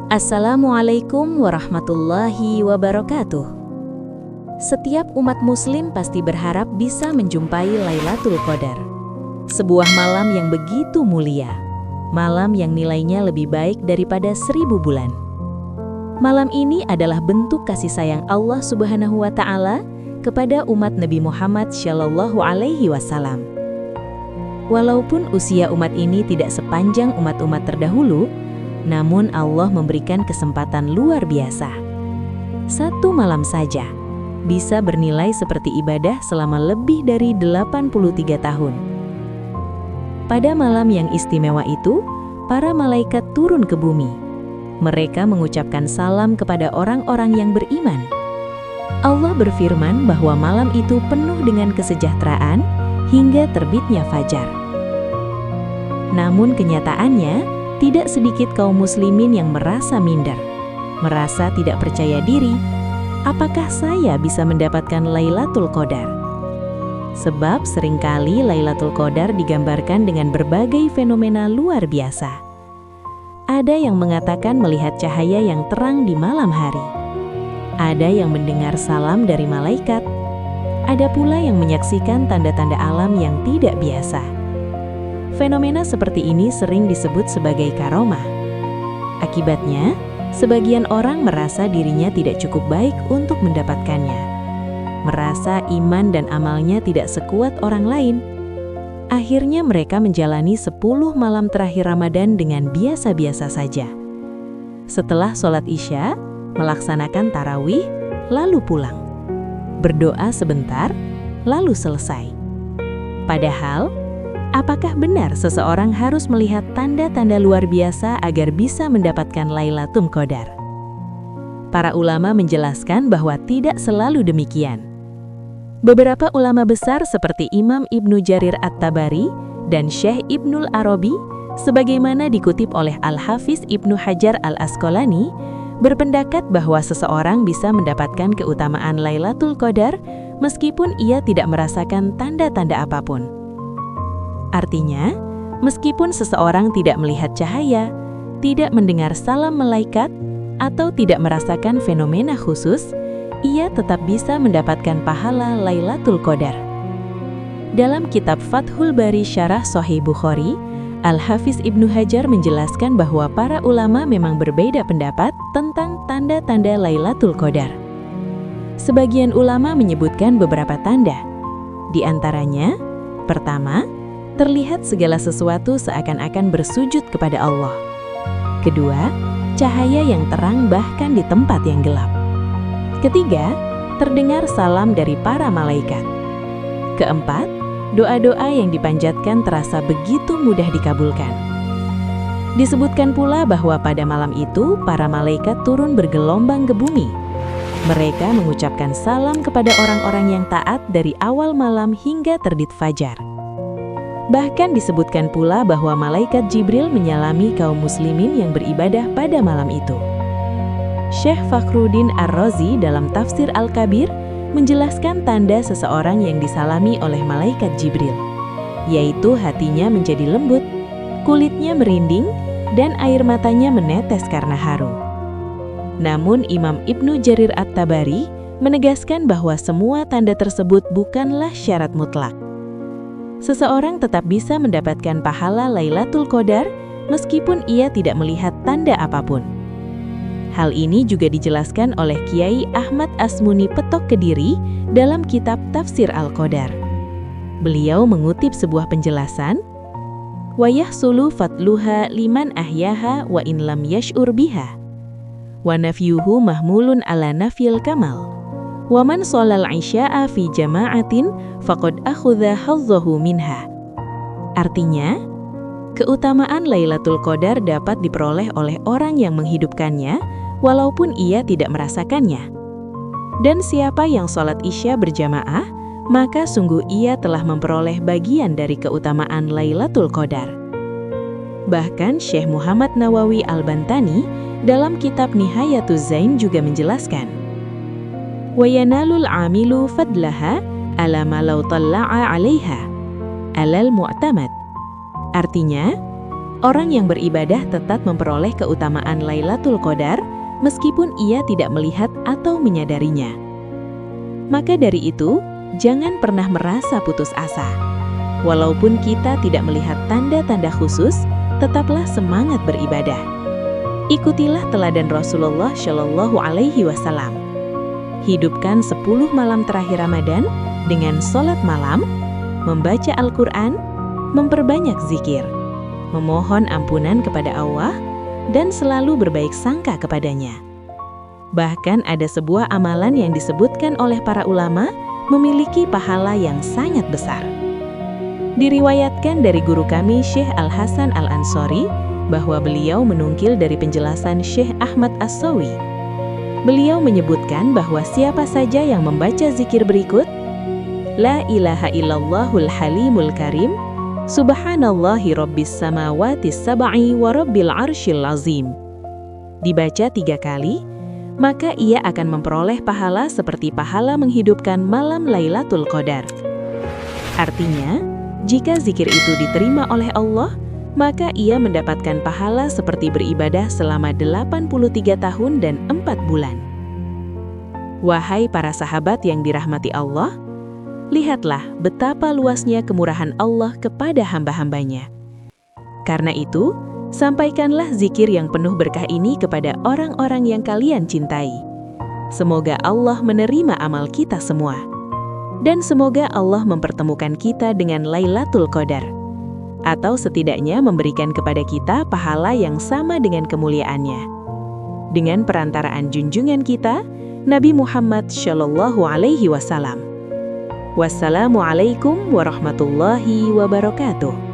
Assalamualaikum warahmatullahi wabarakatuh. Setiap umat muslim pasti berharap bisa menjumpai Lailatul Qadar. Sebuah malam yang begitu mulia, malam yang nilainya lebih baik daripada 1000 bulan. Malam ini adalah bentuk kasih sayang Allah Subhanahu wa Ta'ala kepada umat Nabi Muhammad Shallallahu Alaihi Wasallam. Walaupun usia umat ini tidak sepanjang umat-umat terdahulu, namun Allah memberikan kesempatan luar biasa. Satu malam saja bisa bernilai seperti ibadah selama lebih dari 83 tahun. Pada malam yang istimewa itu, para malaikat turun ke bumi. Mereka mengucapkan salam kepada orang-orang yang beriman. Allah berfirman bahwa malam itu penuh dengan kesejahteraan hingga terbitnya fajar. Namun kenyataannya, tidak sedikit kaum muslimin yang merasa minder, merasa tidak percaya diri. Apakah saya bisa mendapatkan Lailatul Qadar? Sebab seringkali Lailatul Qadar digambarkan dengan berbagai fenomena luar biasa. Ada yang mengatakan melihat cahaya yang terang di malam hari. Ada yang mendengar salam dari malaikat. Ada pula yang menyaksikan tanda-tanda alam yang tidak biasa. Fenomena seperti ini sering disebut sebagai karomah. Akibatnya, sebagian orang merasa dirinya tidak cukup baik untuk mendapatkannya. Merasa iman dan amalnya tidak sekuat orang lain. Akhirnya mereka menjalani 10 malam terakhir Ramadan dengan biasa-biasa saja. Setelah sholat Isya, melaksanakan tarawih, lalu pulang. Berdoa sebentar, lalu selesai. Padahal, apakah benar seseorang harus melihat tanda-tanda luar biasa agar bisa mendapatkan Lailatul Qadar? Para ulama menjelaskan bahwa tidak selalu demikian. Beberapa ulama besar seperti Imam Ibnu Jarir At-Tabari dan Syekh Ibnul Arabi, sebagaimana dikutip oleh Al-Hafiz Ibnu Hajar Al-Asqalani, berpendapat bahwa seseorang bisa mendapatkan keutamaan Lailatul Qadar meskipun ia tidak merasakan tanda-tanda apapun. Artinya, meskipun seseorang tidak melihat cahaya, tidak mendengar salam malaikat, atau tidak merasakan fenomena khusus, ia tetap bisa mendapatkan pahala Lailatul Qadar. Dalam kitab Fathul Bari Syarah Sahih Bukhari, Al-Hafiz Ibnu Hajar menjelaskan bahwa para ulama memang berbeda pendapat tentang tanda-tanda Lailatul Qadar. Sebagian ulama menyebutkan beberapa tanda. Di antaranya, pertama, terlihat segala sesuatu seakan-akan bersujud kepada Allah. Kedua, cahaya yang terang bahkan di tempat yang gelap. Ketiga, terdengar salam dari para malaikat. Keempat, doa-doa yang dipanjatkan terasa begitu mudah dikabulkan. Disebutkan pula bahwa pada malam itu, para malaikat turun bergelombang ke bumi. Mereka mengucapkan salam kepada orang-orang yang taat dari awal malam hingga terbit fajar. Bahkan disebutkan pula bahwa malaikat Jibril menyalami kaum muslimin yang beribadah pada malam itu. Syekh Fakhruddin Ar-Razi dalam tafsir Al-Kabir menjelaskan tanda seseorang yang disalami oleh malaikat Jibril, yaitu hatinya menjadi lembut, kulitnya merinding, dan air matanya menetes karena haru. Namun Imam Ibnu Jarir At-Tabari menegaskan bahwa semua tanda tersebut bukanlah syarat mutlak. Seseorang tetap bisa mendapatkan pahala Lailatul Qadar meskipun ia tidak melihat tanda apapun. Hal ini juga dijelaskan oleh Kiai Ahmad Asmuni Petok Kediri dalam kitab Tafsir Al-Qadar. Beliau mengutip sebuah penjelasan, "Wa yahsulu fatluha liman ahyaha wa in lam yash'ur biha. Wa nafyuhu mahmulun ala nafyil kamal. Wa man sholal isya'a fi jama'atin faqad akhudha hadzahu minha." Artinya, keutamaan Lailatul Qadar dapat diperoleh oleh orang yang menghidupkannya walaupun ia tidak merasakannya. Dan siapa yang sholat Isya berjamaah, maka sungguh ia telah memperoleh bagian dari keutamaan Lailatul Qadar. Bahkan Syekh Muhammad Nawawi Al-Bantani dalam kitab Nihayatuz Zain juga menjelaskan, وَيَنَالُ الْعَامِلُ فَضْلَهَا عَلَى مَا لَوْ طَلَّعَ عَلَيْهَا عَلَى الْمُعْتَمَدِ. Artinya, Orang yang beribadah tetap memperoleh keutamaan Lailatul Qadar meskipun ia tidak melihat atau menyadarinya. Maka dari itu, jangan pernah merasa putus asa. Walaupun kita tidak melihat tanda-tanda khusus, tetaplah semangat beribadah. Ikutilah teladan Rasulullah Shallallahu Alaihi Wasallam. Hidupkan 10 malam terakhir Ramadan dengan sholat malam, membaca Al-Quran, memperbanyak zikir, memohon ampunan kepada Allah, dan selalu berbaik sangka kepadanya. Bahkan ada sebuah amalan yang disebutkan oleh para ulama memiliki pahala yang sangat besar. Diriwayatkan dari guru kami Syekh Al-Hasan Al-Ansori bahwa beliau menukil dari penjelasan Syekh Ahmad As-Sawi. Beliau menyebutkan bahwa siapa saja yang membaca zikir berikut, La ilaha illallahul halimul karim, Subhanallahi rabbis samawati sab'i wa rabbil arsyil azim, dibaca 3 kali, maka ia akan memperoleh pahala seperti pahala menghidupkan malam Lailatul Qadar. Artinya, jika zikir itu diterima oleh Allah, maka ia mendapatkan pahala seperti beribadah selama 83 tahun dan 4 bulan. Wahai para sahabat yang dirahmati Allah, lihatlah betapa luasnya kemurahan Allah kepada hamba-hambanya. Karena itu, sampaikanlah zikir yang penuh berkah ini kepada orang-orang yang kalian cintai. Semoga Allah menerima amal kita semua. Dan semoga Allah mempertemukan kita dengan Lailatul Qadar, atau setidaknya memberikan kepada kita pahala yang sama dengan kemuliaannya. Dengan perantaraan junjungan kita, Nabi Muhammad Shallallahu Alaihi Wasallam. Wassalamualaikum warahmatullahi wabarakatuh.